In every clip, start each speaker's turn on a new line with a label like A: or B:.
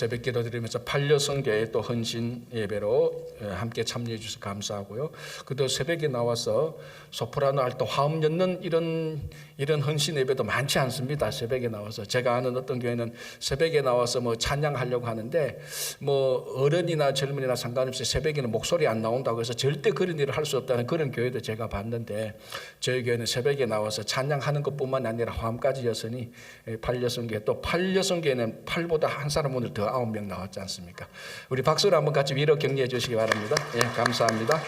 A: 새벽 기도 드리면서 반려성교회 또 헌신 예배로 함께 참여해 주셔서 감사하고요. 그도 새벽에 나와서 소프라노 할 때 화음 엮는 이런 헌신 예배도 많지 않습니다. 새벽에 나와서 제가 아는 어떤 교회는 새벽에 나와서 뭐 찬양하려고 하는데 뭐 어른이나 젊은이나 상관없이 새벽에는 목소리 안 나온다고 해서 절대 그런 일을 할 수 없다는 그런 교회도 제가 봤는데, 저희 교회는 새벽에 나와서 찬양하는 것뿐만 아니라 화음까지 였으니 반려성교회, 또 반려성교회는 8보다 한 사람 오늘 더 9명 나왔지 않습니까? 우리 박수로 한번 같이 위로 격려해 주시기 바랍니다. 예, 감사합니다.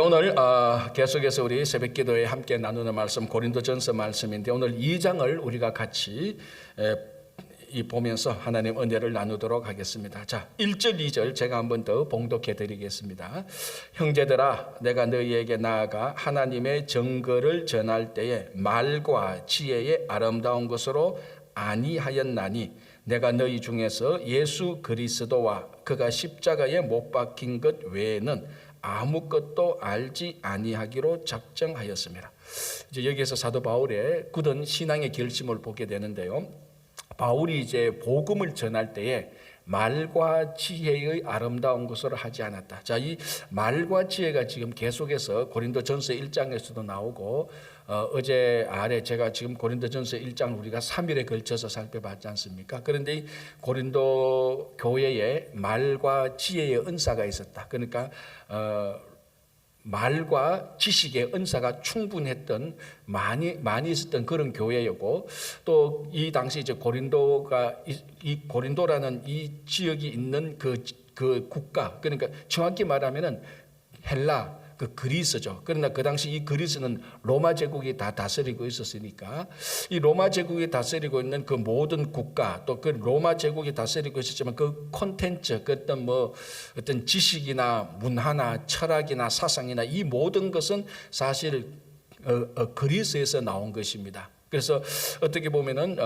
A: 오늘 계속해서 우리 새벽 기도에 함께 나누는 말씀 고린도전서 말씀인데, 오늘 2장을 우리가 같이 보면서 하나님 은혜를 나누도록 하겠습니다. 자, 1절 2절 제가 한번 더 봉독해 드리겠습니다. 형제들아, 내가 너희에게 나아가 하나님의 증거를 전할 때에 말과 지혜의 아름다운 것으로 아니하였나니, 내가 너희 중에서 예수 그리스도와 그가 십자가에 못 박힌 것 외에는 아무것도 알지 아니하기로 작정하였습니다. 이제 여기에서 사도 바울의 굳은 신앙의 결심을 보게 되는데요. 바울이 이제 복음을 전할 때에 말과 지혜의 아름다운 것으로 하지 않았다. 자, 이 말과 지혜가 지금 계속해서 고린도전서 1장에서도 나오고, 어제 아래 제가 지금 고린도전서 1장 우리가 3일에 걸쳐서 살펴봤지 않습니까? 그런데 이 고린도 교회에 말과 지혜의 은사가 있었다. 그러니까 말과 지식의 은사가 충분했던 많이 있었던 그런 교회였고, 또 이 당시 이제 고린도가 이 고린도라는 이 지역이 있는 그 국가, 그러니까 정확히 말하면은 헬라, 그 그리스죠. 그러나 그 당시 이 그리스는 로마 제국이 다 다스리고 있었으니까, 이 로마 제국이 다스리고 있는 그 모든 국가, 또 그 로마 제국이 다스리고 있었지만 그 콘텐츠, 그 어떤 지식이나 문화나 철학이나 사상이나 이 모든 것은 사실 그리스에서 나온 것입니다. 그래서 어떻게 보면은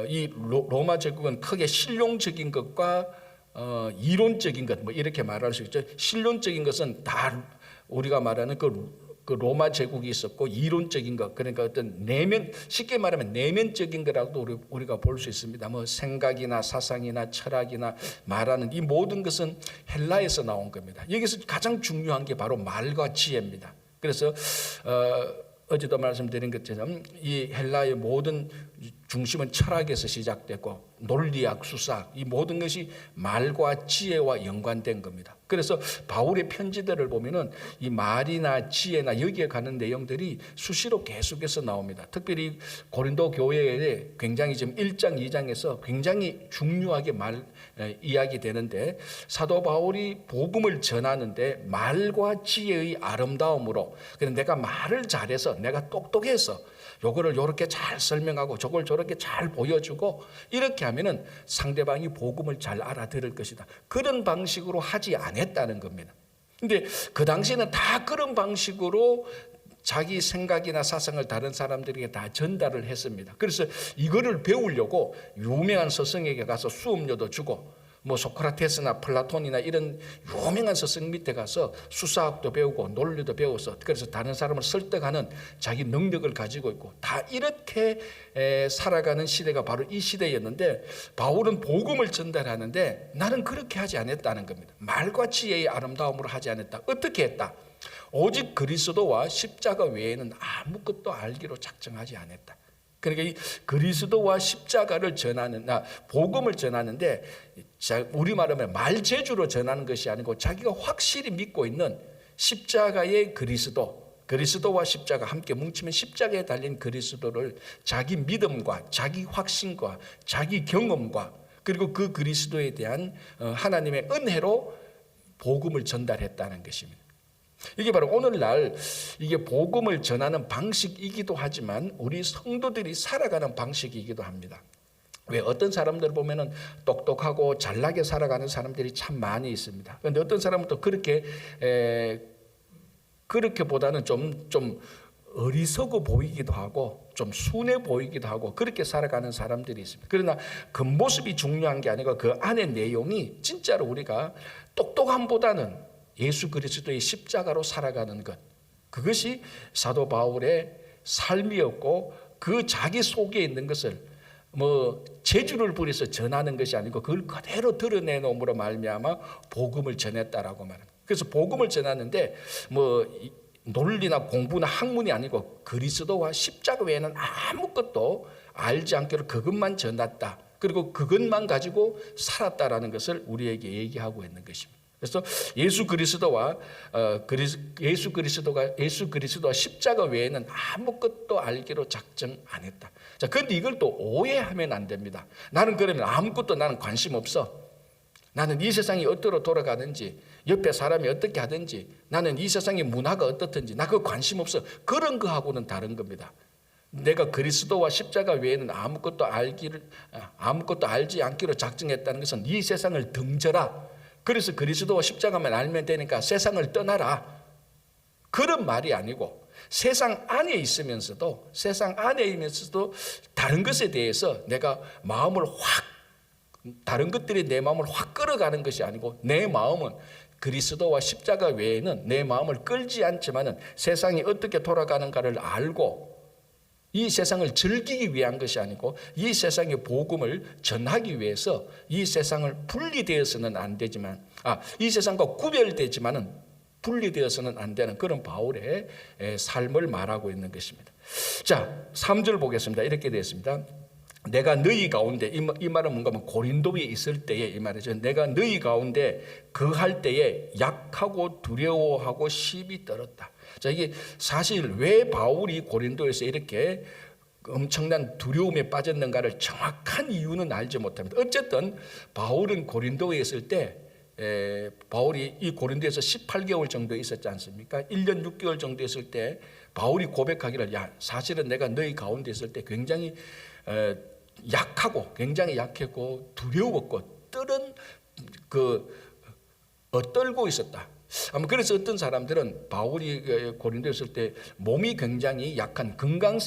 A: 이 로마 제국은 크게 실용적인 것과 이론적인 것, 뭐 이렇게 말할 수 있죠. 실론적인 것은 다 우리가 말하는 그 로마 제국이 있었고, 이론적인 것, 그러니까 어떤 쉽게 말하면 내면적인 거라고도 우리가 볼 수 있습니다. 뭐 생각이나 사상이나 철학이나 말하는 이 모든 것은 헬라에서 나온 겁니다. 여기서 가장 중요한 게 바로 말과 지혜입니다. 그래서 어제도 말씀드린 것처럼 이 헬라의 모든 중심은 철학에서 시작되고, 논리학, 수사학, 이 모든 것이 말과 지혜와 연관된 겁니다. 그래서 바울의 편지들을 보면은 이 말이나 지혜나 여기에 가는 내용들이 수시로 계속해서 나옵니다. 특별히 고린도 교회에 굉장히 지금 1장, 2장에서 굉장히 중요하게 이야기 되는데, 사도 바울이 복음을 전하는데 말과 지혜의 아름다움으로, 그래서 내가 말을 잘해서, 내가 똑똑해서 요거를 요렇게 잘 설명하고 저걸 저렇게 잘 보여주고, 이렇게 하면은 상대방이 복음을 잘 알아들을 것이다. 그런 방식으로 하지 않았다는 겁니다. 근데 그 당시에는 다 그런 방식으로 자기 생각이나 사상을 다른 사람들에게 다 전달을 했습니다. 그래서 이거를 배우려고 유명한 스승에게 가서 수업료도 주고, 뭐 소크라테스나 플라톤이나 이런 유명한 스승 밑에 가서 수사학도 배우고 논리도 배워서, 그래서 다른 사람을 설득하는 자기 능력을 가지고 있고, 다 이렇게 살아가는 시대가 바로 이 시대였는데, 바울은 복음을 전달하는데 나는 그렇게 하지 않았다는 겁니다. 말과 지혜의 아름다움으로 하지 않았다. 어떻게 했다? 오직 그리스도와 십자가 외에는 아무것도 알기로 작정하지 않았다. 그러니까 이 그리스도와 십자가를 복음을 전하는데, 우리 말하면 말재주로 전하는 것이 아니고 자기가 확실히 믿고 있는 십자가의 그리스도와 십자가 함께 뭉치면 십자가에 달린 그리스도를 자기 믿음과 자기 확신과 자기 경험과, 그리고 그 그리스도에 대한 하나님의 은혜로 복음을 전달했다는 것입니다. 이게 바로 오늘날 이게 복음을 전하는 방식이기도 하지만 우리 성도들이 살아가는 방식이기도 합니다. 왜 어떤 사람들 보면은 똑똑하고 잘나게 살아가는 사람들이 참 많이 있습니다. 그런데 어떤 사람은 또 그렇게보다는 좀 어리석어 보이기도 하고 좀 순해 보이기도 하고, 그렇게 살아가는 사람들이 있습니다. 그러나 겉모습이 중요한 게 아니고 그 안의 내용이 진짜로 우리가 똑똑함보다는 예수 그리스도의 십자가로 살아가는 것, 그것이 사도 바울의 삶이었고, 그 자기 속에 있는 것을 뭐 재주를 부려서 전하는 것이 아니고 그걸 그대로 드러내놓음으로 말미암아 복음을 전했다라고 말합니다. 그래서 복음을 전하는데 뭐 논리나 공부나 학문이 아니고 그리스도와 십자가 외에는 아무것도 알지 않기로 그것만 전했다. 그리고 그것만 가지고 살았다라는 것을 우리에게 얘기하고 있는 것입니다. 그래서 예수 그리스도와 십자가 외에는 아무것도 알기로 작정 안 했다. 자, 그런데 이걸 또 오해하면 안 됩니다. 나는 그러면 아무것도 나는 관심 없어. 나는 이 세상이 어떻게 돌아가는지, 옆에 사람이 어떻게 하든지, 나는 이 세상의 문화가 어떻든지 나 그거 관심 없어. 그런 거하고는 다른 겁니다. 내가 그리스도와 십자가 외에는 아무것도 알지 않기로 작정했다는 것은 이 세상을 등져라. 그래서 그리스도와 십자가만 알면 되니까 세상을 떠나라. 그런 말이 아니고 세상 안에 있으면서도 다른 것에 대해서 내가 마음을 다른 것들이 내 마음을 확 끌어가는 것이 아니고 내 마음은 그리스도와 십자가 외에는 내 마음을 끌지 않지만은 세상이 어떻게 돌아가는가를 알고 이 세상을 즐기기 위한 것이 아니고 이 세상의 복음을 전하기 위해서 이 세상을 분리되어서는 안 되지만 이 세상과 구별되지만은 분리되어서는 안 되는 그런 바울의 삶을 말하고 있는 것입니다. 자, 3절 보겠습니다. 이렇게 되어 있습니다. 내가 너희 가운데, 이 말은 뭔가 고린도에 있을 때에 이 말이죠. 내가 너희 가운데 거할 때에 약하고 두려워하고 시비 떨었다. 자, 이게 사실 왜 바울이 고린도에서 이렇게 엄청난 두려움에 빠졌는가를 정확한 이유는 알지 못합니다. 어쨌든 바울은 고린도에 있을 때 바울이 이 고린도에서 18개월 정도 있었지 않습니까? 1년 6개월 정도 있을 때 바울이 고백하기를 사실은 내가 너희 가운데 있을 때 굉장히 약하고 굉장히 약했고 두려웠고 떨고 있었다. 아마 그래서 어떤 사람들은 바울이 고린도에 있을 때 몸이 굉장히 약한 건강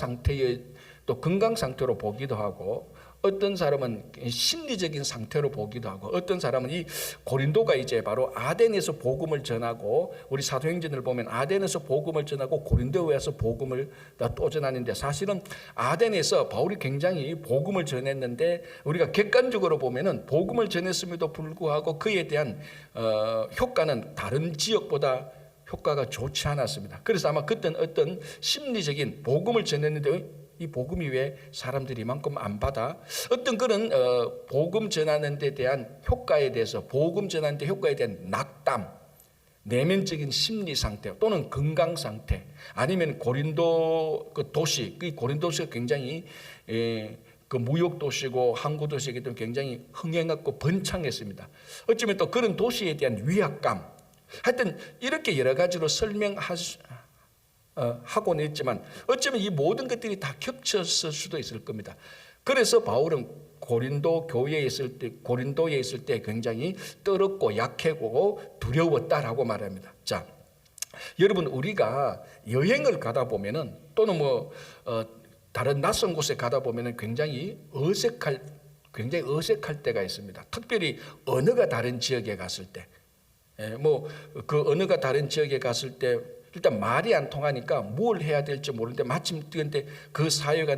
A: 상태로 보기도 하고 어떤 사람은 심리적인 상태로 보기도 하고 어떤 사람은 이 고린도가 이제 바로 아덴에서 복음을 전하고 우리 사도행전을 보면 아덴에서 복음을 전하고 고린도에 와서 복음을 또 전하는데 사실은 아덴에서 바울이 굉장히 복음을 전했는데 우리가 객관적으로 보면은 복음을 전했음에도 불구하고 그에 대한 효과는 다른 지역보다 효과가 좋지 않았습니다. 그래서 아마 그때는 어떤 심리적인 복음을 전했는데 이 복음이 왜 사람들이 이만큼 안 받아? 어떤 그런 복음 전하는 데 대한 효과에 대해서 복음 전하는 데 효과에 대한 낙담, 내면적인 심리 상태 또는 건강 상태 아니면 고린도 그 도시, 이 고린도시가 굉장히 그 무역 도시고 항구 도시이기 때문에 굉장히 흥행했고 번창했습니다. 어쩌면 또 그런 도시에 대한 위압감, 하여튼 이렇게 여러 가지로 하고는 있지만 어쩌면 이 모든 것들이 다 겹쳤을 수도 있을 겁니다. 그래서 바울은 고린도에 있을 때 굉장히 떨었고 약하고 두려웠다라고 말합니다. 자, 여러분 우리가 여행을 가다 보면은 또는 다른 낯선 곳에 가다 보면은 굉장히 어색할 때가 있습니다. 특별히 언어가 다른 지역에 갔을 때, 그 언어가 다른 지역에 갔을 때. 일단 말이 안 통하니까 뭘 해야 될지 모르는데 마침 뛰는데 그 사회가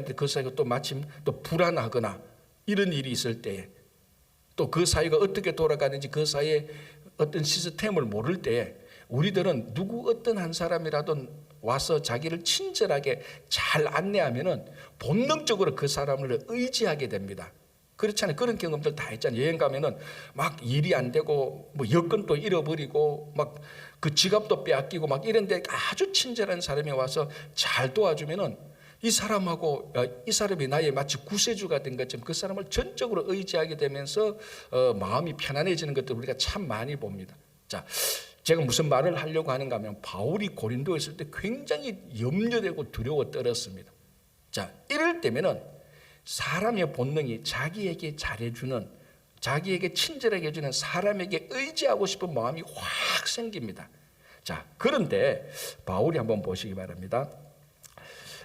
A: 또 마침 또 불안하거나 이런 일이 있을 때에 또 그 사회가 어떻게 돌아가는지 그 사회의 어떤 시스템을 모를 때에 우리들은 어떤 한 사람이라도 와서 자기를 친절하게 잘 안내하면은 본능적으로 그 사람을 의지하게 됩니다. 그렇잖아요. 그런 경험들 다 있잖아요. 여행 가면은 막 일이 안 되고 여권도 잃어버리고 막 그 지갑도 빼앗기고 막 이런데 아주 친절한 사람이 와서 잘 도와주면은 이 사람이 나의 마치 구세주가 된 것처럼 그 사람을 전적으로 의지하게 되면서 마음이 편안해지는 것들 우리가 참 많이 봅니다. 자, 제가 무슨 말을 하려고 하는가 하면 바울이 고린도에 있을 때 굉장히 염려되고 두려워 떨었습니다. 자, 이럴 때면은 사람의 본능이 자기에게 잘해주는 자기에게 친절하게 해주는 사람에게 의지하고 싶은 마음이 확 생깁니다. 자, 그런데 바울이 한번 보시기 바랍니다.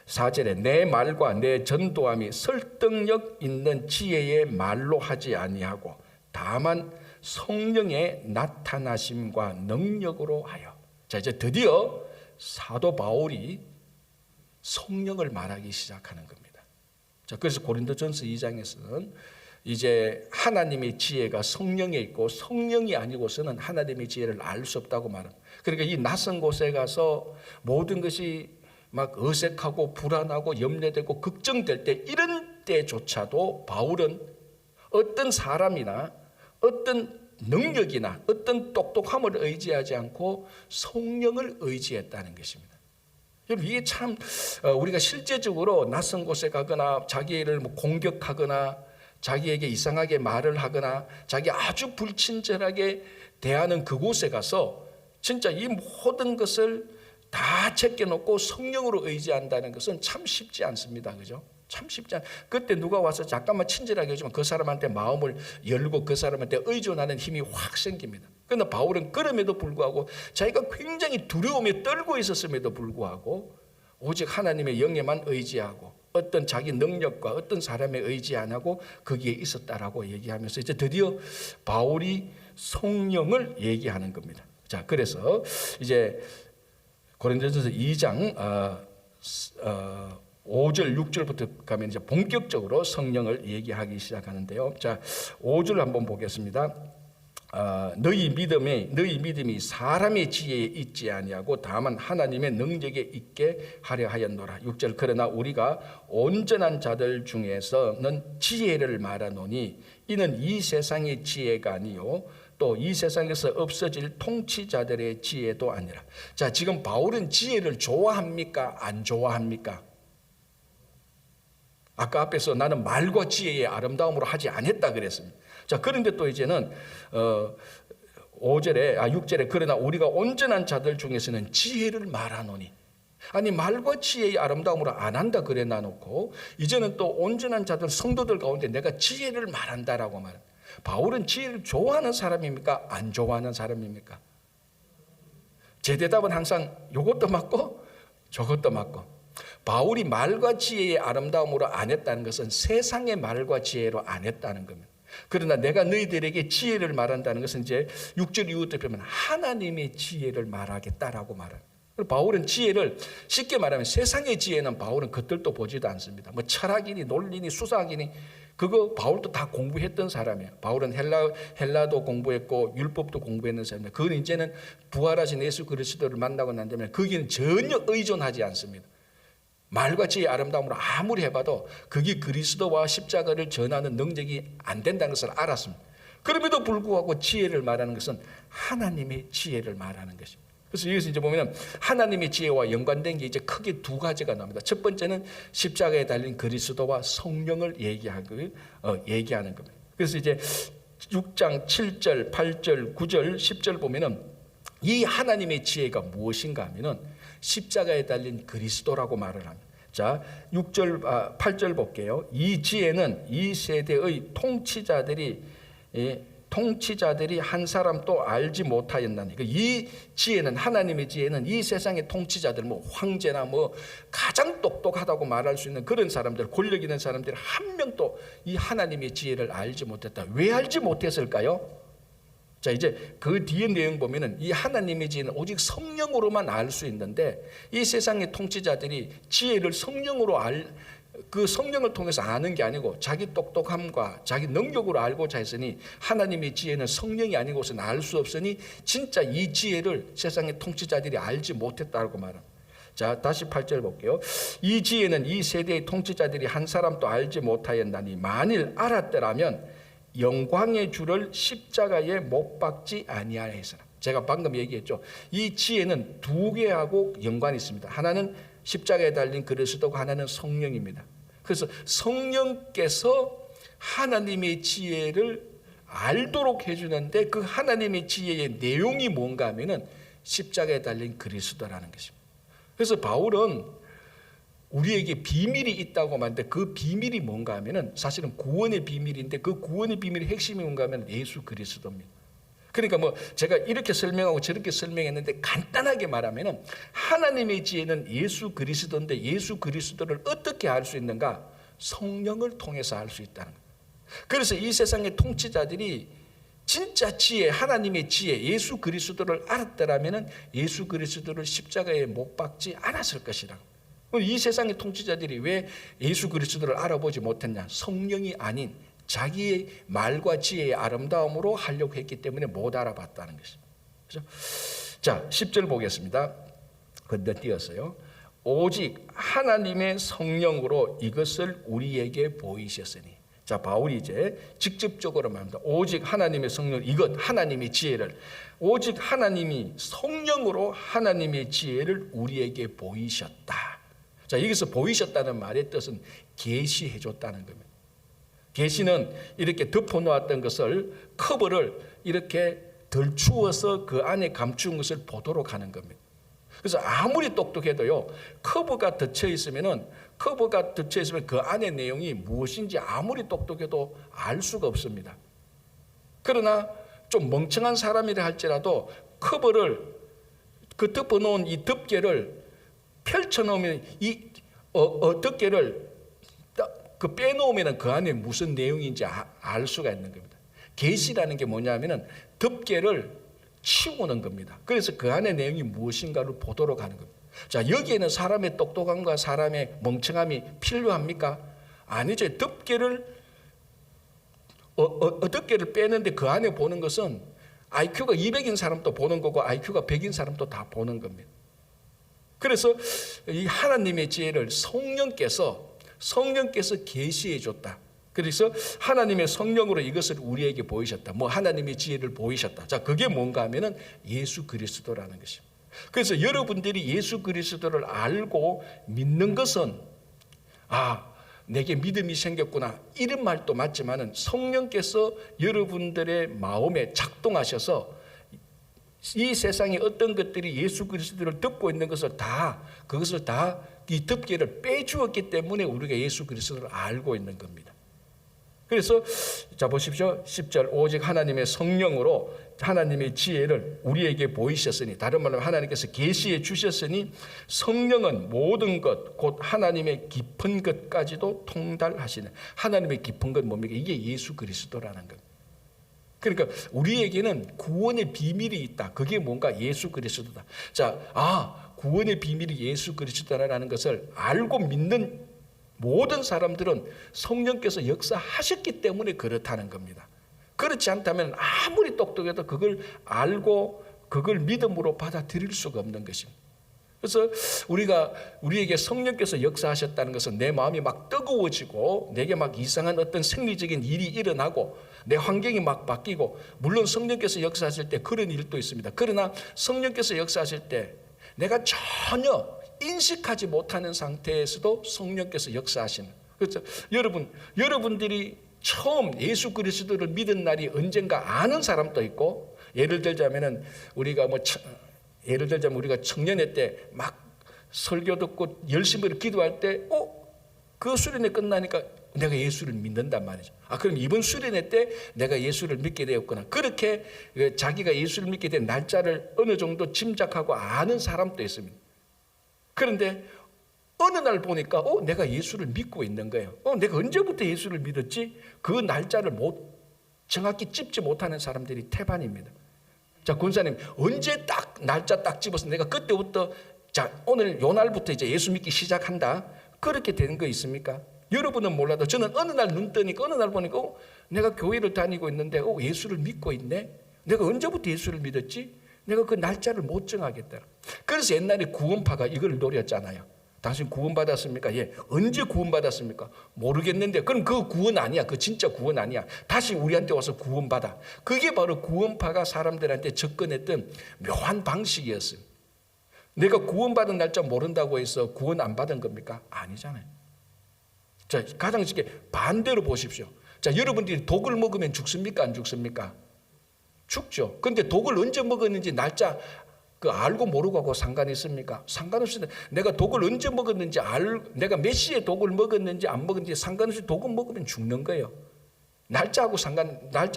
A: 4절에 내 말과 내 전도함이 설득력 있는 지혜의 말로 하지 아니하고 다만 성령의 나타나심과 능력으로 하여. 자, 이제 드디어 사도 바울이 성령을 말하기 시작하는 겁니다. 자, 그래서 고린도전서 2장에서는 이제 하나님의 지혜가 성령에 있고 성령이 아니고서는 하나님의 지혜를 알 수 없다고 말합니다. 그러니까 이 낯선 곳에 가서 모든 것이 막 어색하고 불안하고 염려되고 걱정될 때, 이런 때조차도 바울은 어떤 사람이나 어떤 능력이나 어떤 똑똑함을 의지하지 않고 성령을 의지했다는 것입니다. 여러분, 이게 참 우리가 실제적으로 낯선 곳에 가거나 자기를 공격하거나 자기에게 이상하게 말을 하거나 자기 아주 불친절하게 대하는 그곳에 가서 진짜 이 모든 것을 다 제껴놓고 성령으로 의지한다는 것은 참 쉽지 않습니다. 그죠? 참 쉽지 않. 그때 누가 와서 잠깐만 친절하게 해주면 그 사람한테 마음을 열고 그 사람한테 의존하는 힘이 확 생깁니다. 그런데 바울은 그럼에도 불구하고 자기가 굉장히 두려움에 떨고 있었음에도 불구하고 오직 하나님의 영에만 의지하고 어떤 자기 능력과 어떤 사람에 의지 안 하고 거기에 있었다라고 얘기하면서 이제 드디어 바울이 성령을 얘기하는 겁니다. 자, 그래서 이제 고린도전서 2장 5절 6절부터 가면 이제 본격적으로 성령을 얘기하기 시작하는데요. 자, 5절 한번 보겠습니다. 너희 믿음이 사람의 지혜에 있지 아니하고 다만 하나님의 능력에 있게 하려 하였노라. 6절 그러나 우리가 온전한 자들 중에서는 지혜를 말하노니 이는 이 세상의 지혜가 아니요 또 이 세상에서 없어질 통치자들의 지혜도 아니라. 자, 지금 바울은 지혜를 좋아합니까? 안 좋아합니까? 아까 앞에서 나는 말과 지혜의 아름다움으로 하지 않았다 그랬습니다. 자, 그런데 또 이제는 6절에 그러나 우리가 온전한 자들 중에서는 지혜를 말하노니. 아니, 말과 지혜의 아름다움으로 안 한다 그래 놔놓고 이제는 또 온전한 자들 성도들 가운데 내가 지혜를 말한다라고 말합니다. 바울은 지혜를 좋아하는 사람입니까? 안 좋아하는 사람입니까? 제 대답은 항상 이것도 맞고 저것도 맞고. 바울이 말과 지혜의 아름다움으로 안 했다는 것은 세상의 말과 지혜로 안 했다는 겁니다. 그러나 내가 너희들에게 지혜를 말한다는 것은 이제 6절 이후부터 보면 하나님의 지혜를 말하겠다라고 말합니다. 바울은 지혜를 쉽게 말하면 세상의 지혜는 바울은 그들도 보지도 않습니다. 뭐 철학이니 논리니 수사학이니 그거 바울도 다 공부했던 사람이에요. 바울은 헬라도 공부했고 율법도 공부했는 사람이에요. 그건 이제는 부활하신 예수 그리스도를 만나고 난 다음에 거기는 전혀 의존하지 않습니다. 말과 지혜의 아름다움으로 아무리 해봐도 그게 그리스도와 십자가를 전하는 능력이 안 된다는 것을 알았습니다. 그럼에도 불구하고 지혜를 말하는 것은 하나님의 지혜를 말하는 것입니다. 그래서 여기서 이제 보면 하나님의 지혜와 연관된 게 이제 크게 두 가지가 나옵니다. 첫 번째는 십자가에 달린 그리스도와 성령을 얘기하는 겁니다. 그래서 이제 6장 7절, 8절, 9절, 10절 보면은 이 하나님의 지혜가 무엇인가 하면은 십자가에 달린 그리스도라고 말을 합니다. 자, 8절 볼게요. 이 지혜는 이 세대의 통치자들이 한 사람도 알지 못하였나니. 이 지혜는 하나님의 지혜는 이 세상의 통치자들 황제나 가장 똑똑하다고 말할 수 있는 그런 사람들, 권력 있는 사람들 한 명도 이 하나님의 지혜를 알지 못했다. 왜 알지 못했을까요? 자, 이제 그 뒤에 내용 보면은 이 하나님의 지혜는 오직 성령으로만 알 수 있는데 이 세상의 통치자들이 지혜를 그 성령을 통해서 아는 게 아니고 자기 똑똑함과 자기 능력으로 알고자 했으니 하나님의 지혜는 성령이 아니고서는 알 수 없으니 진짜 이 지혜를 세상의 통치자들이 알지 못했다고 말합니다. 자, 다시 8절 볼게요. 이 지혜는 이 세대의 통치자들이 한 사람도 알지 못하였나니 만일 알았더라면 영광의 주를 십자가에 못 박지 아니하였으나. 제가 방금 얘기했죠. 이 지혜는 두 개하고 연관이 있습니다. 하나는 십자가에 달린 그리스도고 하나는 성령입니다. 그래서 성령께서 하나님의 지혜를 알도록 해주는데 그 하나님의 지혜의 내용이 뭔가 하면은 십자가에 달린 그리스도라는 것입니다. 그래서 바울은 우리에게 비밀이 있다고 말하는데 그 비밀이 뭔가 하면은 사실은 구원의 비밀인데 그 구원의 비밀의 핵심이 뭔가 하면 예수 그리스도입니다. 그러니까 제가 이렇게 설명하고 저렇게 설명했는데 간단하게 말하면은 하나님의 지혜는 예수 그리스도인데 예수 그리스도를 어떻게 알 수 있는가? 성령을 통해서 알 수 있다는 거예요. 그래서 이 세상의 통치자들이 진짜 지혜, 하나님의 지혜, 예수 그리스도를 알았더라면은 예수 그리스도를 십자가에 못 박지 않았을 것이라고. 이 세상의 통치자들이 왜 예수 그리스도를 알아보지 못했냐? 성령이 아닌 자기의 말과 지혜의 아름다움으로 하려고 했기 때문에 못 알아봤다는 것입니다. 그렇죠? 자, 10절 보겠습니다. 건너뛰었어요. 오직 하나님의 성령으로 이것을 우리에게 보이셨으니. 자, 바울이 이제 직접적으로 말합니다. 오직 하나님의 성령, 이것 하나님의 지혜를, 오직 하나님이 성령으로 하나님의 지혜를 우리에게 보이셨다. 자, 여기서 보이셨다는 말의 뜻은 계시해 줬다는 겁니다. 계시는 이렇게 덮어놓았던 것을, 커버를 이렇게 덜 추워서 그 안에 감춘 것을 보도록 하는 겁니다. 그래서 아무리 똑똑해도요, 커버가 덮쳐 있으면 그 안의 내용이 무엇인지 아무리 똑똑해도 알 수가 없습니다. 그러나 좀 멍청한 사람이라 할지라도 커버를, 그 덮어놓은 이 덮개를 펼쳐놓으면 이 덮개를 그 빼놓으면 그 안에 무슨 내용인지 알 수가 있는 겁니다. 계시라는 게 뭐냐면은 덮개를 치우는 겁니다. 그래서 그 안에 내용이 무엇인가를 보도록 하는 겁니다. 자, 여기에는 사람의 똑똑함과 사람의 멍청함이 필요합니까? 아니죠. 덮개를 빼는데 그 안에 보는 것은 IQ가 200인 사람도 보는 거고 IQ가 100인 사람도 다 보는 겁니다. 그래서 이 하나님의 지혜를 성령께서 계시해 줬다. 그래서 하나님의 성령으로 이것을 우리에게 보이셨다. 뭐 하나님의 지혜를 보이셨다. 자, 그게 뭔가 하면은 예수 그리스도라는 것입니다. 그래서 여러분들이 예수 그리스도를 알고 믿는 것은 내게 믿음이 생겼구나, 이런 말도 맞지만은 성령께서 여러분들의 마음에 작동하셔서 이 세상에 어떤 것들이 예수 그리스도를 덮고 있는 것을 그것을 다 이 덮개를 빼주었기 때문에 우리가 예수 그리스도를 알고 있는 겁니다. 그래서 자, 보십시오. 10절, 오직 하나님의 성령으로 하나님의 지혜를 우리에게 보이셨으니, 다른 말로 하나님께서 계시해 주셨으니 성령은 모든 것 곧 하나님의 깊은 것까지도 통달하시는. 하나님의 깊은 건 뭡니까? 이게 예수 그리스도라는 것. 그러니까 우리에게는 구원의 비밀이 있다. 그게 뭔가? 예수 그리스도다. 자, 구원의 비밀이 예수 그리스도라는 것을 알고 믿는 모든 사람들은 성령께서 역사하셨기 때문에 그렇다는 겁니다. 그렇지 않다면 아무리 똑똑해도 그걸 알고 그걸 믿음으로 받아들일 수가 없는 것입니다. 그래서 우리에게 성령께서 역사하셨다는 것은 내 마음이 막 뜨거워지고 내게 막 이상한 어떤 생리적인 일이 일어나고 내 환경이 막 바뀌고, 물론 성령께서 역사하실 때 그런 일도 있습니다. 그러나 성령께서 역사하실 때 내가 전혀 인식하지 못하는 상태에서도 성령께서 역사하시는. 그렇죠? 여러분들이 처음 예수 그리스도를 믿은 날이 언젠가 아는 사람도 있고, 예를 들자면 우리가 청년회 때 막 설교 듣고 열심히 기도할 때, 그 수련회 끝나니까 내가 예수를 믿는단 말이죠. 그럼 이번 수련회 때 내가 예수를 믿게 되었구나. 그렇게 자기가 예수를 믿게 된 날짜를 어느 정도 짐작하고 아는 사람도 있습니다. 그런데 어느 날 보니까 내가 예수를 믿고 있는 거예요. 내가 언제부터 예수를 믿었지? 그 날짜를 정확히 찝지 못하는 사람들이 태반입니다. 자, 권사님, 언제 날짜 집어서 내가 그때부터, 오늘 요 날부터 이제 예수 믿기 시작한다, 그렇게 되는 거 있습니까? 여러분은 몰라도 저는 어느 날 눈 뜨니까, 어느 날 보니까 내가 교회를 다니고 있는데 예수를 믿고 있네. 내가 언제부터 예수를 믿었지? 내가 그 날짜를 못 정하겠다. 그래서 옛날에 구원파가 이걸 노렸잖아요. 당신 구원받았습니까? 예. 언제 구원받았습니까? 모르겠는데. 그럼 그 구원 아니야. 그 진짜 구원 아니야. 다시 우리한테 와서 구원받아. 그게 바로 구원파가 사람들한테 접근했던 묘한 방식이었어요. 내가 구원받은 날짜 모른다고 해서 구원 안 받은 겁니까? 아니잖아요. 자, 가장 쉽게 반대로 보십시오. 자, 여러분들이 독을 먹으면 죽습니까? 안 죽습니까? 죽죠. 그런데 독을 언제 먹었는지 날짜 알고 모르고 하고 상관이 있습니까? 상관없습니다. 내가 독을 언제 먹었는지 내가 몇 시에 독을 먹었는지 안 먹었는지 상관없이 독을 먹으면 죽는 거예요. 날짜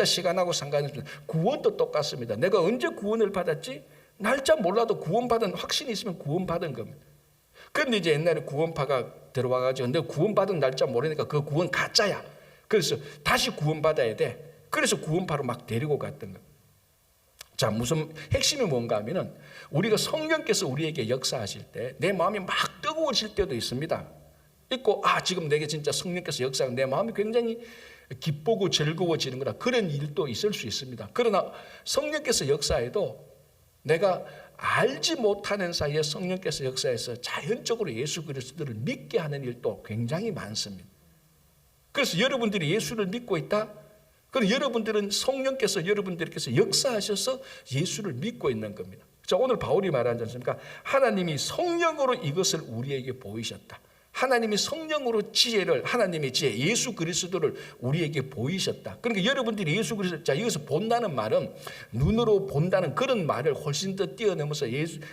A: 시간하고 상관없습니다. 구원도 똑같습니다. 내가 언제 구원을 받았지? 날짜 몰라도 구원받은 확신이 있으면 구원받은 겁니다. 그런데 이제 옛날에 구원파가 들어와가지고 내가 구원받은 날짜 모르니까 그 구원 가짜야. 그래서 다시 구원받아야 돼. 그래서 구원파로 막 데리고 갔던 겁니다. 자, 무슨 핵심이 뭔가 하면은 우리가 성령께서 우리에게 역사하실 때 내 마음이 막 뜨거워질 때도 있습니다. 있고 지금 내게 진짜 성령께서 역사하고 내 마음이 굉장히 기쁘고 즐거워지는 거나 그런 일도 있을 수 있습니다. 그러나 성령께서 역사해도 내가 알지 못하는 사이에 성령께서 역사해서 자연적으로 예수 그리스도를 믿게 하는 일도 굉장히 많습니다. 그래서 여러분들이 예수를 믿고 있다? 그럼 여러분들은 성령께서 여러분들께서 역사하셔서 예수를 믿고 있는 겁니다. 자, 오늘 바울이 말하지 않습니까? 하나님이 성령으로 이것을 우리에게 보이셨다. 하나님이 성령으로 지혜를, 하나님의 지혜, 예수 그리스도를 우리에게 보이셨다. 그러니까 여러분들이 예수 그리스도, 자, 여기서 본다는 말은 눈으로 본다는 그런 말을 훨씬 더 뛰어넘어서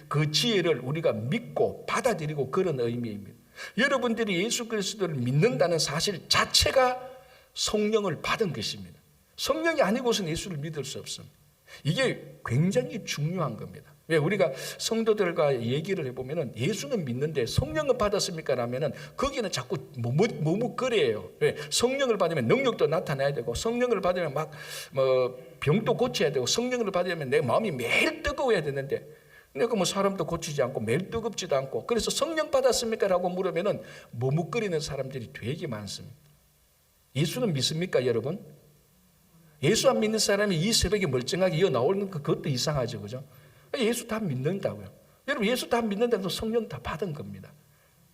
A: 그 지혜를 우리가 믿고 받아들이고 그런 의미입니다. 여러분들이 예수 그리스도를 믿는다는 사실 자체가 성령을 받은 것입니다. 성령이 아니고서는 예수를 믿을 수 없습니다. 이게 굉장히 중요한 겁니다. 왜 우리가 성도들과 얘기를 해보면은 예수는 믿는데 성령은 받았습니까? 라면은 거기는 자꾸 머뭇거려요. 왜? 성령을 받으면 능력도 나타나야 되고, 성령을 받으면 막 병도 고쳐야 되고, 성령을 받으면 내 마음이 매일 뜨거워야 되는데, 내가 뭐 사람도 고치지 않고 매일 뜨겁지도 않고, 그래서 성령 받았습니까? 라고 물으면은 머뭇거리는 사람들이 되게 많습니다. 예수는 믿습니까, 여러분? 예수 안 믿는 사람이 이 새벽에 멀쩡하게 이어 나오는 그것도 이상하죠, 그죠? 예수 다 믿는다고요. 여러분, 예수 다 믿는다고 성령 다 받은 겁니다.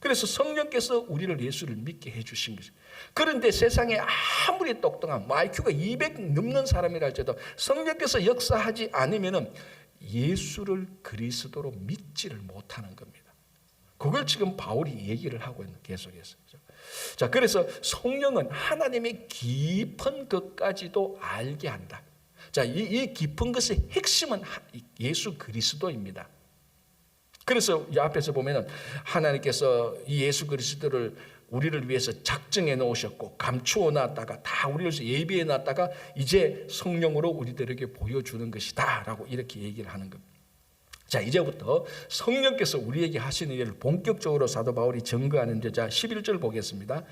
A: 그래서 성령께서 우리를 예수를 믿게 해주신 거죠. 그런데 세상에 아무리 똑똑한 IQ가 200 넘는 사람이라 할지라도 성령께서 역사하지 않으면은 예수를 그리스도로 믿지를 못하는 겁니다. 그걸 지금 바울이 얘기를 하고 있는, 계속해서. 자, 그래서 성령은 하나님의 깊은 것까지도 알게 한다. 자, 이 깊은 것의 핵심은 예수 그리스도입니다. 그래서 이 앞에서 보면은 하나님께서 이 예수 그리스도를 우리를 위해서 작정해 놓으셨고 감추어 놨다가 다 우리를 위해서 예비해 놨다가 이제 성령으로 우리들에게 보여주는 것이다 라고 이렇게 얘기를 하는 겁니다. 자, 이제부터 성령께서 우리에게 하시는 일을 본격적으로 사도 바울이 증거하는데, 자, 11절 보겠습니다.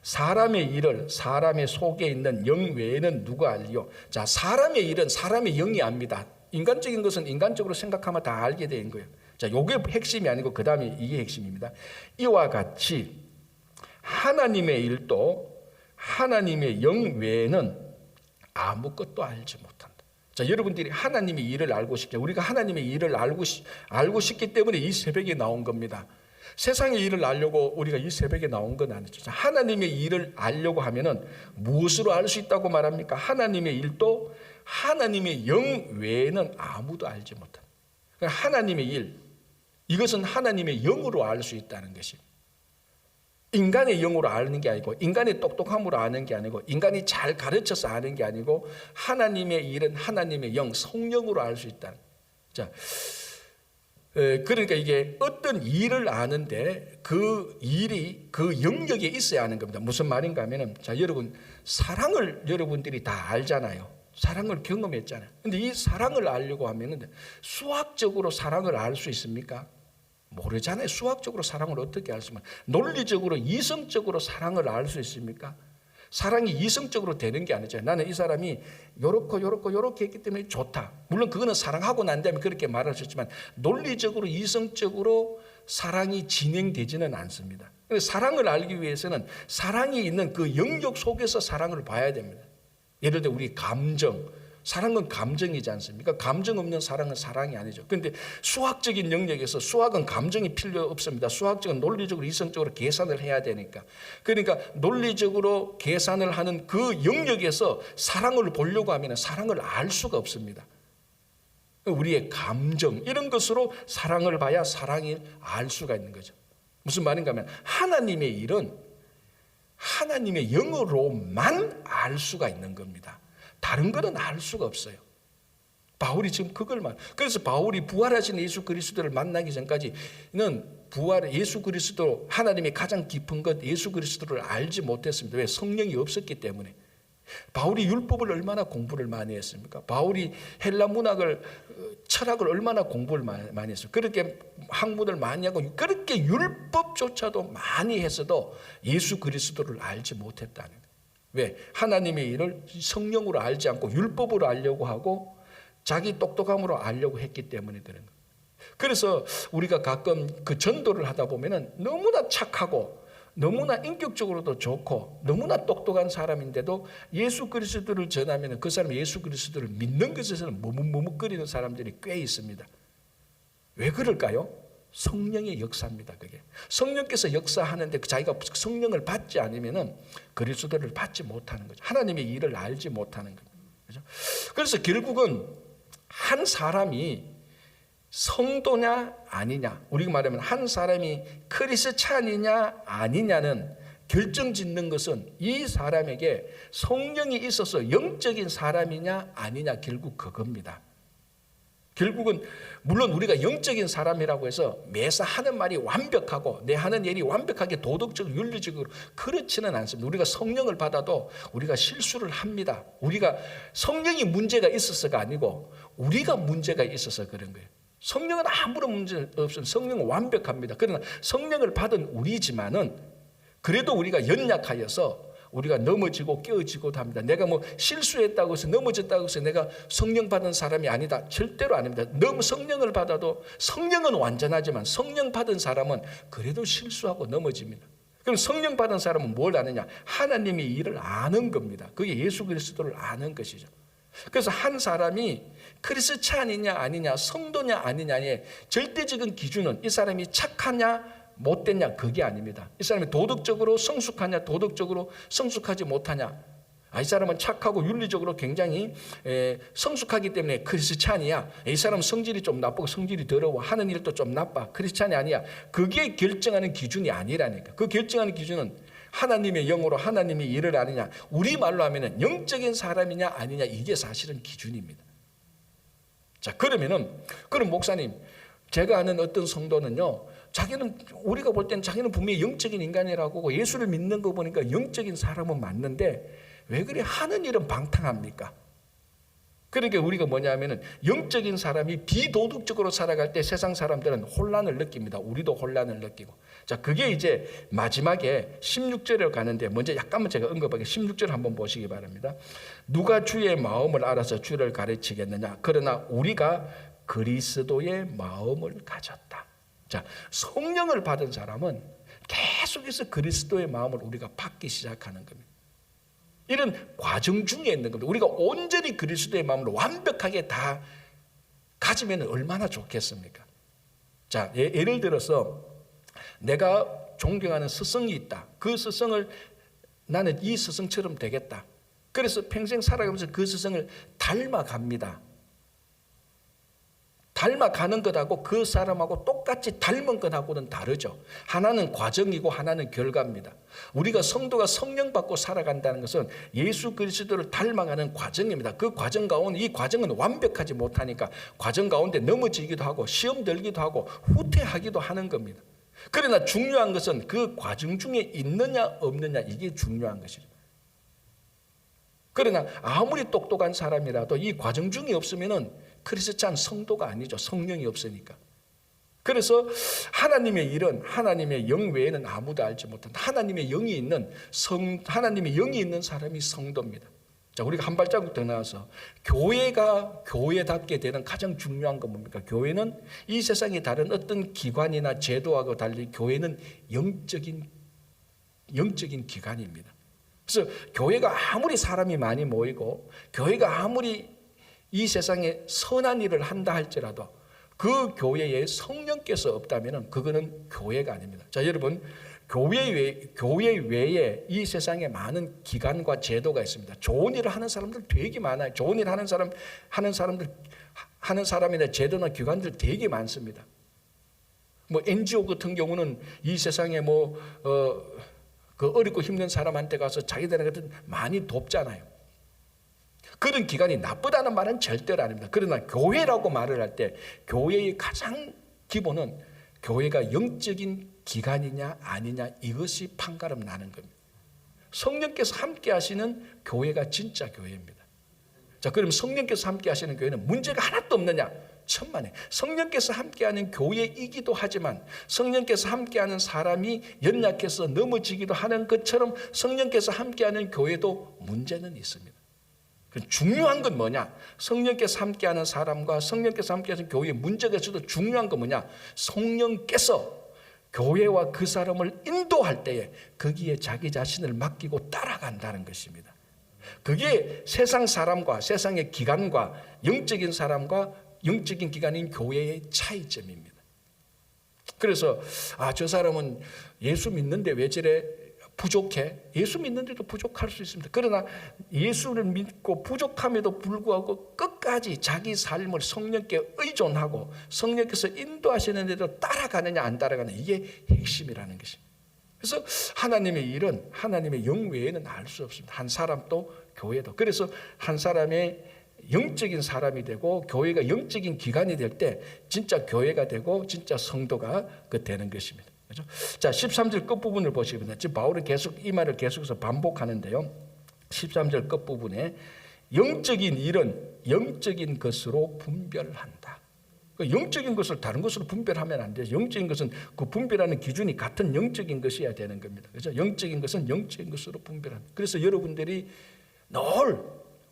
A: 사람의 일을 사람의 속에 있는 영 외에는 누가 알리요? 자, 사람의 일은 사람의 영이 압니다. 인간적인 것은 인간적으로 생각하면 다 알게 되는 거예요. 자, 요게 핵심이 아니고 그 다음에 이게 핵심입니다. 이와 같이 하나님의 일도 하나님의 영 외에는 아무것도 알지 못한다. 자, 여러분들이 하나님의 일을 알고 싶죠. 우리가 하나님의 일을 알고 싶기 때문에 이 새벽에 나온 겁니다. 세상의 일을 알려고 우리가 이 새벽에 나온 건 아니죠. 자, 하나님의 일을 알려고 하면은 무엇으로 알 수 있다고 말합니까? 하나님의 일도 하나님의 영 외에는 아무도 알지 못한다. 그러니까 하나님의 일, 이것은 하나님의 영으로 알 수 있다는 것입니다. 인간의 영으로 아는 게 아니고, 인간의 똑똑함으로 아는 게 아니고, 인간이 잘 가르쳐서 아는 게 아니고, 하나님의 일은 하나님의 영, 성령으로 알 수 있다. 자, 그러니까 이게 어떤 일을 아는데 그 일이 그 영역에 있어야 하는 겁니다. 무슨 말인가 하면은, 자, 여러분, 사랑을 여러분들이 다 알잖아요. 사랑을 경험했잖아요. 근데 이 사랑을 알려고 하면은 수학적으로 사랑을 알 수 있습니까? 모르잖아요. 수학적으로 사랑을 어떻게 알 수 있습니까? 논리적으로, 이성적으로 사랑을 알 수 있습니까? 사랑이 이성적으로 되는 게 아니죠. 나는 이 사람이 요렇게 했기 때문에 좋다. 물론 그거는 사랑하고 난 다음에 그렇게 말할 수 있지만 논리적으로, 이성적으로 사랑이 진행되지는 않습니다. 사랑을 알기 위해서는 사랑이 있는 그 영역 속에서 사랑을 봐야 됩니다. 예를 들어 우리 감정, 사랑은 감정이지 않습니까? 감정 없는 사랑은 사랑이 아니죠. 그런데 수학적인 영역에서 수학은 감정이 필요 없습니다. 수학적은 논리적으로, 이성적으로 계산을 해야 되니까. 그러니까 논리적으로 계산을 하는 그 영역에서 사랑을 보려고 하면 사랑을 알 수가 없습니다. 우리의 감정, 이런 것으로 사랑을 봐야 사랑을 알 수가 있는 거죠. 무슨 말인가 하면 하나님의 일은 하나님의 영으로만 알 수가 있는 겁니다. 다른 거는 알 수가 없어요. 바울이 지금 그걸 그래서 바울이 부활하신 예수 그리스도를 만나기 전까지는 예수 그리스도, 하나님의 가장 깊은 것 예수 그리스도를 알지 못했습니다. 왜? 성령이 없었기 때문에. 바울이 율법을 얼마나 공부를 많이 했습니까? 바울이 헬라 문학을, 철학을 얼마나 공부를 많이 했어요. 그렇게 학문을 많이 하고 그렇게 율법조차도 많이 했어도 예수 그리스도를 알지 못했다는 거예요. 왜? 하나님의 일을 성령으로 알지 않고 율법으로 알려고 하고 자기 똑똑함으로 알려고 했기 때문에 그런 거예요. 그래서 우리가 가끔 그 전도를 하다 보면은 너무나 착하고 너무나 인격적으로도 좋고 너무나 똑똑한 사람인데도 예수 그리스도를 전하면 그 사람이 예수 그리스도를 믿는 것에서는 머뭇머뭇거리는 사람들이 꽤 있습니다. 왜 그럴까요? 성령의 역사입니다. 그게 성령께서 역사하는데 자기가 성령을 받지 않으면은 그리스도를 받지 못하는 거죠. 하나님의 일을 알지 못하는 거죠. 그렇죠? 그래서 결국은 한 사람이 성도냐 아니냐, 우리가 말하면 한 사람이 크리스찬이냐 아니냐는 결정짓는 것은 이 사람에게 성령이 있어서 영적인 사람이냐 아니냐, 결국 그겁니다. 결국은 물론 우리가 영적인 사람이라고 해서 매사 하는 말이 완벽하고 내 하는 일이 완벽하게 도덕적으로 윤리적으로 그렇지는 않습니다. 우리가 성령을 받아도 우리가 실수를 합니다. 우리가 성령이 문제가 있어서가 아니고 우리가 문제가 있어서 그런 거예요. 성령은 아무런 문제 없어요. 성령은 완벽합니다. 그러나 성령을 받은 우리지만은 그래도 우리가 연약하여서 우리가 넘어지고 깨어지고도 합니다. 내가 뭐 실수했다고 해서 넘어졌다고 해서 내가 성령 받은 사람이 아니다. 절대로 아닙니다. 너무 성령을 받아도 성령은 완전하지만 성령 받은 사람은 그래도 실수하고 넘어집니다. 그럼 성령 받은 사람은 뭘 아느냐? 하나님의 일을 아는 겁니다. 그게 예수 그리스도를 아는 것이죠. 그래서 한 사람이 크리스찬이냐 아니냐, 성도냐 아니냐의 절대적인 기준은 이 사람이 착하냐 못됐냐 그게 아닙니다. 이 사람이 도덕적으로 성숙하냐 도덕적으로 성숙하지 못하냐, 이 사람은 착하고 윤리적으로 굉장히 성숙하기 때문에 크리스찬이야, 이 사람은 성질이 좀 나쁘고 성질이 더러워 하는 일도 좀 나빠, 크리스찬이 아니야. 그게 결정하는 기준이 아니라니까. 그 결정하는 기준은 하나님의 영으로 하나님의 일을 아느냐, 우리말로 하면은 영적인 사람이냐 아니냐, 이게 사실은 기준입니다. 자, 그러면은 그럼 목사님, 제가 아는 어떤 성도는요, 자기는 우리가 볼 때는 자기는 분명히 영적인 인간이라고 하고 예수를 믿는 거 보니까 영적인 사람은 맞는데 왜 그래 하는 일은 방탕합니까? 그러니까 우리가 뭐냐면은 영적인 사람이 비도덕적으로 살아갈 때 세상 사람들은 혼란을 느낍니다. 우리도 혼란을 느끼고. 자, 그게 이제 마지막에 16절에 가는데 먼저 약간만 제가 언급하게 16절 한번 보시기 바랍니다. 누가 주의 마음을 알아서 주를 가르치겠느냐? 그러나 우리가 그리스도의 마음을 가졌다. 자, 성령을 받은 사람은 계속해서 그리스도의 마음을 우리가 받기 시작하는 겁니다. 이런 과정 중에 있는 겁니다. 우리가 온전히 그리스도의 마음을 완벽하게 다 가지면 얼마나 좋겠습니까? 자, 예를 들어서 내가 존경하는 스승이 있다. 그 스승을 나는 이 스승처럼 되겠다. 그래서 평생 살아가면서 그 스승을 닮아갑니다. 닮아가는 것하고 그 사람하고 똑같이 닮은 것하고는 다르죠. 하나는 과정이고 하나는 결과입니다. 우리가 성도가 성령 받고 살아간다는 것은 예수 그리스도를 닮아가는 과정입니다. 그 과정 가운데 이 과정은 완벽하지 못하니까 과정 가운데 넘어지기도 하고 시험 들기도 하고 후퇴하기도 하는 겁니다. 그러나 중요한 것은 그 과정 중에 있느냐 없느냐, 이게 중요한 것이죠. 그러나 아무리 똑똑한 사람이라도 이 과정 중에 없으면은 크리스찬 성도가 아니죠. 성령이 없으니까. 그래서 하나님의 일은 하나님의 영 외에는 아무도 알지 못한다. 하나님의 영이 있는 사람이 성도입니다. 자, 우리가 한 발자국 더 나와서 교회가 교회답게 되는 가장 중요한 건 뭡니까? 교회는 이 세상의 다른 어떤 기관이나 제도하고 달리 교회는 영적인 기관입니다. 그래서 교회가 아무리 사람이 많이 모이고 교회가 아무리 이 세상에 선한 일을 한다 할지라도 그 교회에 성령께서 없다면 그거는 교회가 아닙니다. 자, 여러분, 교회 외에 이 세상에 많은 기관과 제도가 있습니다. 좋은 일을 하는 사람들 되게 많아요. 좋은 일 하는 사람이나 제도나 기관들 되게 많습니다. 뭐 NGO 같은 경우는 이 세상에 그 어렵고 힘든 사람한테 가서 자기들한테 많이 돕잖아요. 그런 기관이 나쁘다는 말은 절대로 아닙니다. 그러나 교회라고 말을 할 때 교회의 가장 기본은 교회가 영적인 기관이냐 아니냐, 이것이 판가름 나는 겁니다. 성령께서 함께 하시는 교회가 진짜 교회입니다. 자, 그럼 성령께서 함께 하시는 교회는 문제가 하나도 없느냐? 천만에. 성령께서 함께하는 교회이기도 하지만 성령께서 함께하는 사람이 연약해서 넘어지기도 하는 것처럼 성령께서 함께하는 교회도 문제는 있습니다. 중요한 건 뭐냐? 성령께서 함께하는 사람과 성령께서 함께하는 교회에 문제가 있어도 중요한 건 뭐냐? 성령께서 교회와 그 사람을 인도할 때에 거기에 자기 자신을 맡기고 따라간다는 것입니다. 그게 세상 사람과 세상의 기관과 영적인 사람과 영적인 기관인 교회의 차이점입니다. 그래서 저 사람은 예수 믿는데 왜 저래 부족해? 예수 믿는데도 부족할 수 있습니다. 그러나 예수를 믿고 부족함에도 불구하고 끝까지 자기 삶을 성령께 의존하고 성령께서 인도하시는 대로 따라가느냐 안 따라가느냐, 이게 핵심이라는 것입니다. 그래서 하나님의 일은 하나님의 영 외에는 알 수 없습니다. 한 사람도 교회도. 그래서 한 사람의 영적인 사람이 되고 교회가 영적인 기관이 될 때 진짜 교회가 되고 진짜 성도가 되는 것입니다. 그렇죠? 자, 13절 끝부분을 보시면 지금 바울은 계속 이 말을 계속해서 반복하는데요. 13절 끝부분에 영적인 일은 영적인 것으로 분별한다. 영적인 것을 다른 것으로 분별하면 안 되죠. 영적인 것은 그 분별하는 기준이 같은 영적인 것이어야 되는 겁니다. 그렇죠? 영적인 것은 영적인 것으로 분별한다. 그래서 여러분들이 늘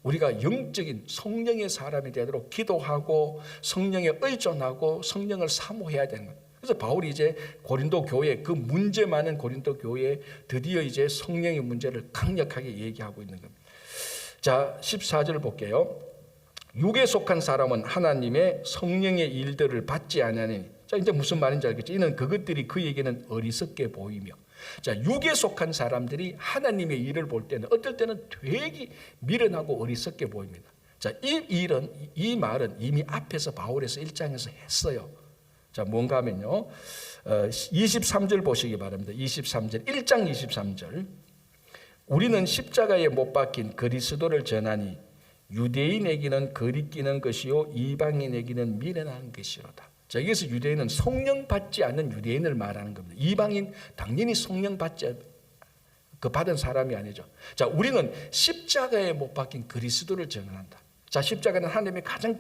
A: 우리가 영적인 성령의 사람이 되도록 기도하고 성령에 의존하고 성령을 사모해야 되는 거예요. 그래서 바울이 이제 고린도 교회, 그 문제 많은 고린도 교회에 드디어 이제 성령의 문제를 강력하게 얘기하고 있는 겁니다. 자, 14절 볼게요. 육에 속한 사람은 하나님의 성령의 일들을 받지 아니하니. 자, 이제 무슨 말인지 알겠죠? 이는 그것들이 그에게는 어리석게 보이며. 자, 육에 속한 사람들이 하나님의 일을 볼 때는 어떨 때는 되게 미련하고 어리석게 보입니다. 자, 이 말은 이미 앞에서 바울에서 1장에서 했어요. 자, 뭔가 하면요. 23절 보시기 바랍니다. 23절, 1장 23절. 우리는 십자가에 못 박힌 그리스도를 전하니 유대인에게는 거리끼는 것이요 이방인에게는 미련한 것이로다. 자, 여기서 유대인은 성령 받지 않는 유대인을 말하는 겁니다. 이방인 당연히 성령 받은 사람이 아니죠. 자, 우리는 십자가에 못 박힌 그리스도를 전한다. 자, 십자가는 하나님의 가장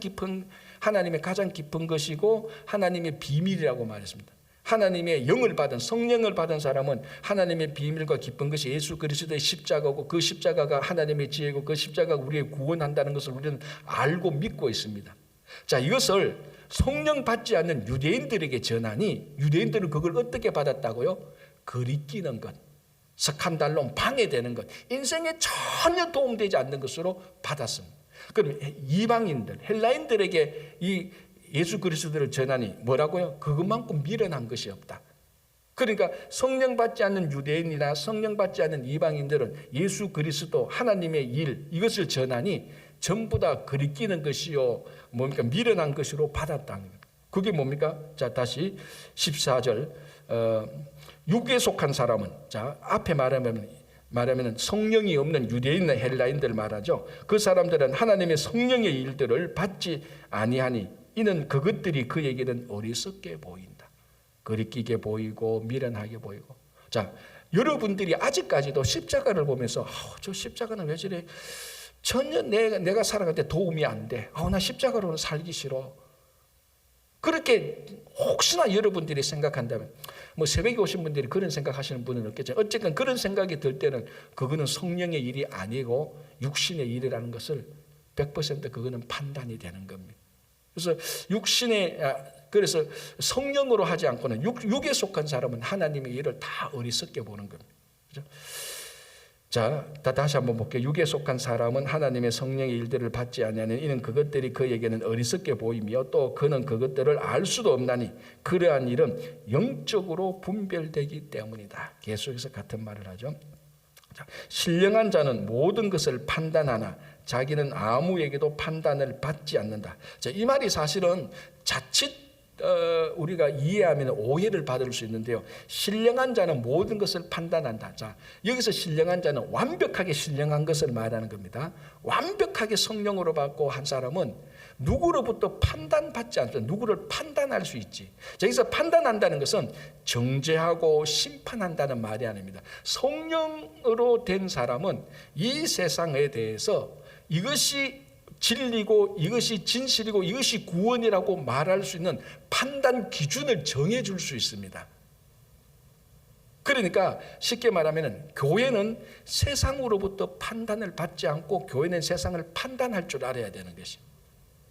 A: 깊은 것이고 하나님의 비밀이라고 말했습니다. 하나님의 영을 받은 성령을 받은 사람은 하나님의 비밀과 깊은 것이 예수 그리스도의 십자가고 그 십자가가 하나님의 지혜고 그 십자가가 우리의 구원한다는 것을 우리는 알고 믿고 있습니다. 자, 이것을 성령 받지 않는 유대인들에게 전하니 유대인들은 그걸 어떻게 받았다고요? 거리끼는 것, 스칸달론, 방해되는 것, 인생에 전혀 도움되지 않는 것으로 받았습니다. 그럼 이방인들, 헬라인들에게 이 예수 그리스도를 전하니 뭐라고요? 그것만큼 미련한 것이 없다. 그러니까 성령 받지 않는 유대인이나 성령 받지 않는 이방인들은 예수 그리스도 하나님의 일 이것을 전하니 전부 다 거리끼는 것이요 뭡니까? 미련한 것으로 받았다는 것. 그게 뭡니까? 자, 다시 14절 육에 속한 사람은, 자, 앞에 말하면 성령이 없는 유대인과 헬라인들 말하죠. 그 사람들은 하나님의 성령의 일들을 받지 아니하니 이는 그것들이 그에게는 어리석게 보인다. 거리끼게 보이고 미련하게 보이고. 자, 여러분들이 아직까지도 십자가를 보면서 저 십자가는 왜 저래 전혀 내가 살아갈 때 도움이 안 돼. 나 십자가로는 살기 싫어. 그렇게 혹시나 여러분들이 생각한다면 새벽에 오신 분들이 그런 생각하시는 분은 없겠죠. 어쨌든 그런 생각이 들 때는 그거는 성령의 일이 아니고 육신의 일이라는 것을 100% 그거는 판단이 되는 겁니다. 그래서 그래서 성령으로 하지 않고는 육에 속한 사람은 하나님의 일을 다 어리석게 보는 겁니다. 그렇죠? 자, 다시 한번 볼게요. 육에 속한 사람은 하나님의 성령의 일들을 받지 아니하는 이는 그것들이 그에게는 어리석게 보이며 또 그는 그것들을 알 수도 없나니 그러한 일은 영적으로 분별되기 때문이다. 계속해서 같은 말을 하죠. 자, 신령한 자는 모든 것을 판단하나 자기는 아무에게도 판단을 받지 않는다. 자, 이 말이 사실은 자칫 우리가 이해하면 오해를 받을 수 있는데요. 신령한 자는 모든 것을 판단한다. 자, 여기서 신령한 자는 완벽하게 신령한 것을 말하는 겁니다. 완벽하게 성령으로 받고 한 사람은 누구로부터 판단받지 않죠. 누구를 판단할 수 있지. 자, 여기서 판단한다는 것은 정죄하고 심판한다는 말이 아닙니다. 성령으로 된 사람은 이 세상에 대해서 이것이 진리고 이것이 진실이고 이것이 구원이라고 말할 수 있는 판단 기준을 정해줄 수 있습니다. 그러니까 쉽게 말하면 교회는 세상으로부터 판단을 받지 않고 교회는 세상을 판단할 줄 알아야 되는 것이.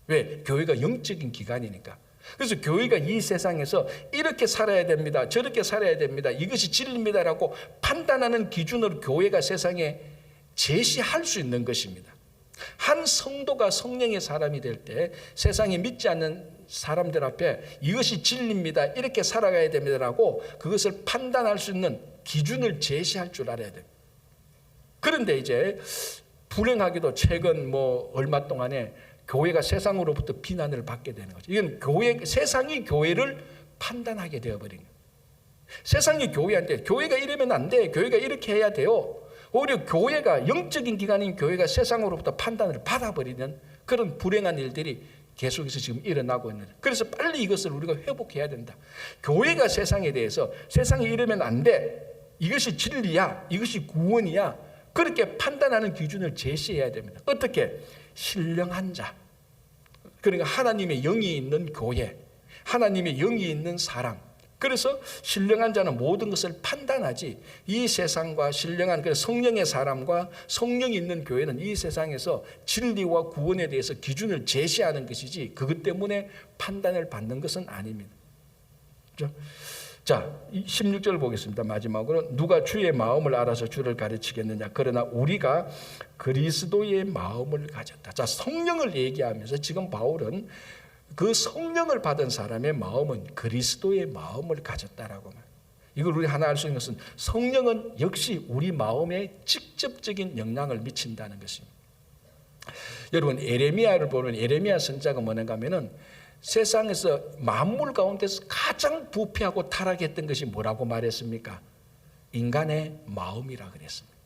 A: 왜? 교회가 영적인 기관이니까. 그래서 교회가 이 세상에서 이렇게 살아야 됩니다, 저렇게 살아야 됩니다, 이것이 진리입니다라고 판단하는 기준으로 교회가 세상에 제시할 수 있는 것입니다. 한 성도가 성령의 사람이 될 때 세상에 믿지 않는 사람들 앞에 이것이 진리입니다, 이렇게 살아가야 됩니다라고 그것을 판단할 수 있는 기준을 제시할 줄 알아야 돼요. 그런데 이제 불행하게도 최근 얼마 동안에 교회가 세상으로부터 비난을 받게 되는 거죠. 이건 세상이 교회를 판단하게 되어버린 거예요. 세상이 교회한테 교회가 이러면 안 돼, 교회가 이렇게 해야 돼요. 오히려 교회가, 영적인 기관인 교회가 세상으로부터 판단을 받아버리는 그런 불행한 일들이 계속해서 지금 일어나고 있는 거예요. 그래서 빨리 이것을 우리가 회복해야 된다. 교회가 세상에 대해서 세상이 이러면 안 돼, 이것이 진리야, 이것이 구원이야, 그렇게 판단하는 기준을 제시해야 됩니다. 어떻게? 신령한 자, 그러니까 하나님의 영이 있는 교회, 하나님의 영이 있는 사람. 그래서 신령한 자는 모든 것을 판단하지, 이 세상과 신령한 성령의 사람과 성령이 있는 교회는 이 세상에서 진리와 구원에 대해서 기준을 제시하는 것이지 그것 때문에 판단을 받는 것은 아닙니다. 그렇죠? 자, 16절 보겠습니다. 마지막으로 누가 주의 마음을 알아서 주를 가르치겠느냐, 그러나 우리가 그리스도의 마음을 가졌다. 자, 성령을 얘기하면서 지금 바울은 그 성령을 받은 사람의 마음은 그리스도의 마음을 가졌다라고 말합니다. 이걸 우리 하나 알 수 있는 것은 성령은 역시 우리 마음에 직접적인 영향을 미친다는 것입니다. 여러분, 에레미야를 보면 에레미야 선자가 뭐는가 하면은 세상에서 만물 가운데서 가장 부패하고 타락했던 것이 뭐라고 말했습니까? 인간의 마음이라 그랬습니다.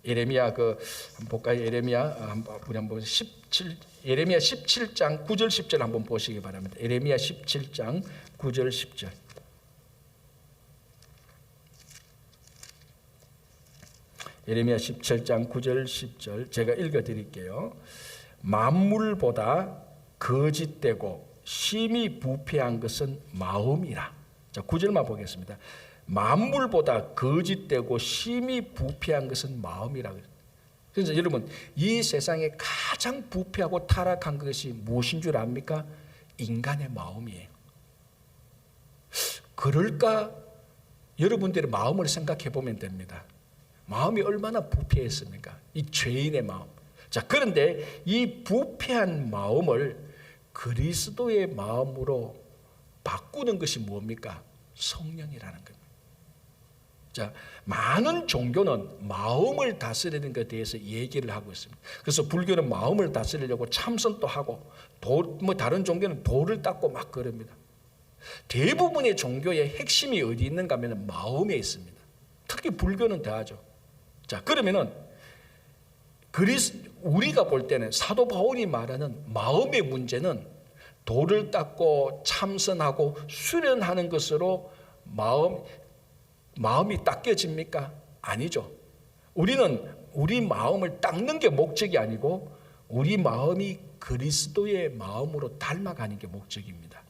A: 예레미야 한번 볼까요? 예레미야 우리 한번 예레미야 17장 9절 10절 한번 보시기 바랍니다. 예레미야 17장 9절 10절. 예레미야 17장 9절 10절 제가 읽어 드릴게요. 만물보다 거짓되고 심히 부패한 것은 마음이라. 자, 9절만 보겠습니다. 만물보다 거짓되고 심히 부패한 것은 마음이라. 그래서 여러분, 이 세상에 가장 부패하고 타락한 것이 무엇인 줄 압니까? 인간의 마음이에요. 그럴까? 여러분들의 마음을 생각해 보면 됩니다. 마음이 얼마나 부패했습니까? 이 죄인의 마음. 자, 그런데 이 부패한 마음을 그리스도의 마음으로 바꾸는 것이 뭡니까? 성령이라는 겁니다. 자, 많은 종교는 마음을 다스리는 것에 대해서 얘기를 하고 있습니다. 그래서 불교는 마음을 다스리려고 참선도 하고, 다른 종교는 돌을 닦고 막 그럽니다. 대부분의 종교의 핵심이 어디 있는가 하면 마음에 있습니다. 특히 불교는 더하죠. 자, 그러면은 우리가 볼 때는 사도 바울이 말하는 마음의 문제는 돌을 닦고 참선하고 수련하는 것으로 마음이 닦여집니까? 아니죠. 우리는 우리 마음을 닦는 게 목적이 아니고 우리 마음이 그리스도의 마음으로 닮아가는 게 목적입니다.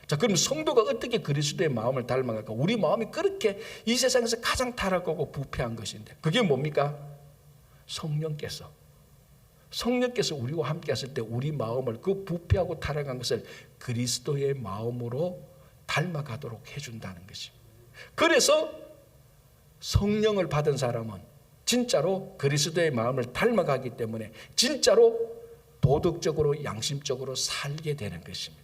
A: 자, 그럼 성도가 어떻게 그리스도의 마음을 닮아갈까? 우리 마음이 그렇게 이 세상에서 가장 타락하고 부패한 것인데 그게 뭡니까? 성령께서 우리와 함께 하실 때 우리 마음을, 그 부패하고 타락한 것을 그리스도의 마음으로 닮아가도록 해준다는 것입니다. 그래서 성령을 받은 사람은 진짜로 그리스도의 마음을 닮아가기 때문에 진짜로 도덕적으로 양심적으로 살게 되는 것입니다.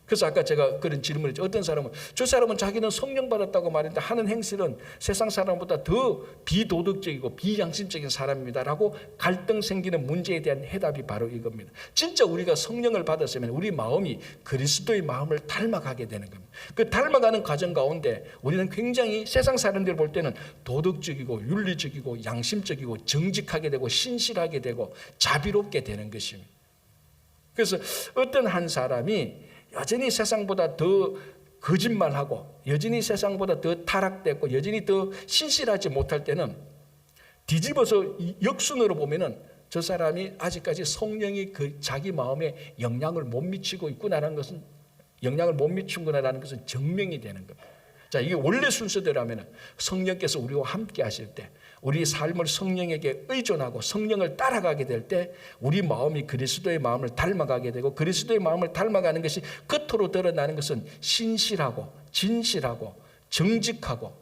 A: 그래서 아까 제가 그런 질문을 했죠. 어떤 사람은 저 사람은 자기는 성령 받았다고 말했는데 하는 행실은 세상 사람보다 더 비도덕적이고 비양심적인 사람입니다라고 갈등 생기는 문제에 대한 해답이 바로 이겁니다. 진짜 우리가 성령을 받았으면 우리 마음이 그리스도의 마음을 닮아가게 되는 겁니다. 그 닮아가는 과정 가운데 우리는 굉장히 세상 사람들 볼 때는 도덕적이고 윤리적이고 양심적이고 정직하게 되고 신실하게 되고 자비롭게 되는 것입니다. 그래서 어떤 한 사람이 여전히 세상보다 더 거짓말하고 여전히 세상보다 더 타락되고 여전히 더 신실하지 못할 때는 뒤집어서 역순으로 보면은 저 사람이 아직까지 성령이 자기 마음에 영향을 못 미치고 있구나라는 것은 증명이 되는 겁니다. 자, 이게 원래 순서대로 하면은 성령께서 우리와 함께 하실 때 우리 삶을 성령에게 의존하고 성령을 따라가게 될 때 우리 마음이 그리스도의 마음을 닮아가게 되고 그리스도의 마음을 닮아가는 것이 겉으로 드러나는 것은 신실하고 진실하고 정직하고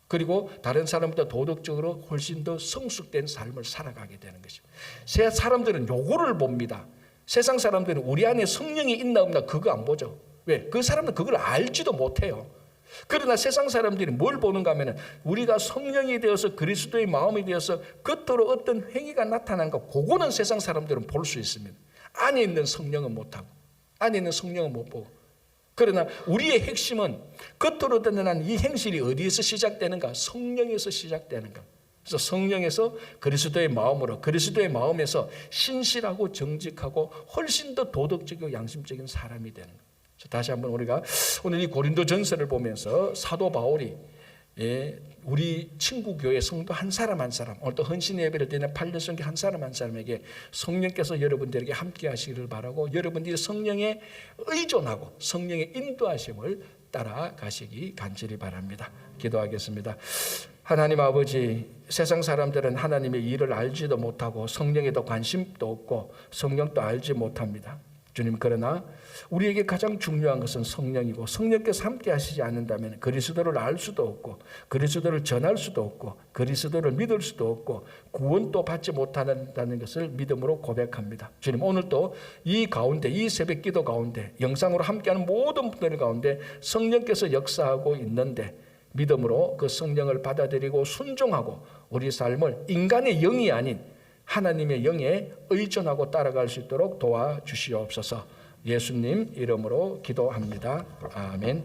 A: 그리고 다른 사람보다 도덕적으로 훨씬 더 성숙된 삶을 살아가게 되는 것입니다. 새 사람들은 요거를 봅니다. 세상 사람들은 우리 안에 성령이 있나 없나 그거 안 보죠. 왜? 그 사람은 그걸 알지도 못해요. 그러나 세상 사람들이 뭘 보는가 하면 우리가 성령이 되어서 그리스도의 마음이 되어서 겉으로 어떤 행위가 나타난 것, 그거는 세상 사람들은 볼 수 있습니다. 안에 있는 성령은 못하고, 안에 있는 성령은 못 보고. 그러나 우리의 핵심은 겉으로 드러난 이 행실이 어디에서 시작되는가? 성령에서 시작되는가? 그래서 성령에서 그리스도의 마음으로, 그리스도의 마음에서 신실하고 정직하고 훨씬 더 도덕적이고 양심적인 사람이 되는 거예요. 다시 한번 우리가 오늘 이 고린도 전서를 보면서 사도 바울이 우리 친구 교회 성도 한 사람 한 사람, 오늘 또 헌신 예배를 드리는 8년 성교 한 사람 한 사람에게 성령께서 여러분들에게 함께 하시기를 바라고 여러분들이 성령에 의존하고 성령의 인도하심을 따라가시기 간절히 바랍니다. 기도하겠습니다. 하나님 아버지, 세상 사람들은 하나님의 일을 알지도 못하고 성령에도 관심도 없고 성령도 알지 못합니다. 주님, 그러나 우리에게 가장 중요한 것은 성령이고 성령께서 함께 하시지 않는다면 그리스도를 알 수도 없고 그리스도를 전할 수도 없고 그리스도를 믿을 수도 없고 구원도 받지 못한다는 것을 믿음으로 고백합니다. 주님, 오늘도 이 가운데, 이 새벽 기도 가운데 영상으로 함께하는 모든 분들 가운데 성령께서 역사하고 있는데 믿음으로 그 성령을 받아들이고 순종하고 우리 삶을 인간의 영이 아닌 하나님의 영에 의존하고 따라갈 수 있도록 도와주시옵소서. 예수님 이름으로 기도합니다. 아멘.